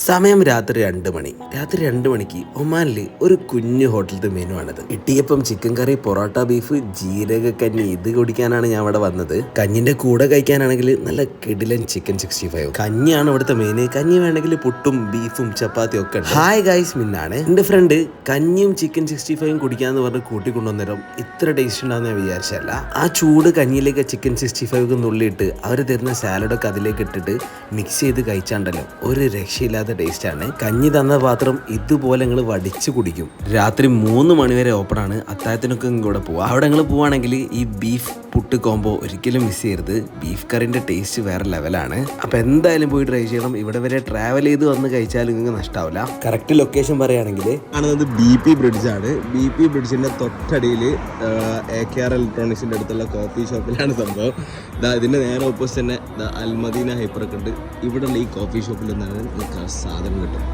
സമയം രാത്രി 2 മണി. രാത്രി 2 മണിക്ക് ഒമാനിൽ ഒരു കുഞ്ഞു ഹോട്ടലിലത്തെ മെനു ആണത്. ഇടിയപ്പം, ചിക്കൻ കറി, പൊറോട്ട, ബീഫ്, ജീരക കഞ്ഞി. ഇത് കുടിക്കാനാണ് ഞാൻ ഇവിടെ വന്നത്. കഞ്ഞിന്റെ കൂടെ കഴിക്കാനാണെങ്കിൽ നല്ല കിടിലൻ ചിക്കൻ 65. കഞ്ഞിയാണ് ഇവിടുത്തെ മെയിൻ. കഞ്ഞി വേണമെങ്കിൽ പുട്ടും ബീഫും ചപ്പാത്തിയും ഒക്കെ ഉണ്ട്. ഹായ് ഗൈസ്, മിന്നാണ്. എന്റെ ഫ്രണ്ട് കഞ്ഞിയും ചിക്കൻ 65 കുടിക്കാന്ന് പറഞ്ഞ് കൂട്ടിക്കൊണ്ടുവന്നേരം ഇത്ര ടേസ്റ്റ് ഉണ്ടാകുന്ന ഞാൻ വിചാരിച്ചല്ല. ആ ചൂട് കഞ്ഞിയിലേക്ക് ചിക്കൻ 65 നുള്ളിയിട്ട് അവർ തരുന്ന സാലഡൊക്കെ അതിലേക്ക് ഇട്ടിട്ട് മിക്സ് ചെയ്ത് കഴിച്ചാണ്ടല്ലോ ഒരു രക്ഷയില്ലാത്ത ടേസ്റ്റ് ആണ്. കഞ്ഞി തന്ന പാത്രം ഇതുപോലെ നിങ്ങൾ വടിച്ചു കുടിക്കും. രാത്രി 3 മണി വരെ ഓപ്പൺ ആണ്. അത്താഴത്തിനൊക്കെ കൂടെ പോവാം. അവിടെ നിങ്ങൾ പോവാണെങ്കിൽ ഈ ബീഫ് പുട്ട് കോംബോ ഒരിക്കലും മിസ് ചെയ്യരുത്. ബീഫ് കറിന്റെ ടേസ്റ്റ് വേറെ ലെവലാണ്. അപ്പൊ എന്തായാലും പോയി ട്രൈ ചെയ്യണം. ഇവിടെ വരെ ട്രാവൽ ചെയ്ത് വന്ന് കഴിച്ചാൽ നിങ്ങൾക്ക് നഷ്ടാവില്ല. കറക്റ്റ് ലൊക്കേഷൻ പറയുകയാണെങ്കിൽ ആണത് BP ബ്രിഡ്ജാണ്. BP ബ്രിഡ്ജിന്റെ തൊട്ടടിയിൽ AKR ഇലക്ട്രോണിക്സിന്റെ അടുത്തുള്ള കോഫി ഷോപ്പിലാണ് സംഭവം. ഇതിന്റെ നേരെ ഓപ്പോസിറ്റ് തന്നെ അൽമദീന ഹൈപ്പർ ഒക്കെ ഉണ്ട്. ഇവിടെയുള്ള ഈ കോഫി ഷോപ്പിൽ നിന്നാണ് നിങ്ങൾക്ക് സാധനം കിട്ടും.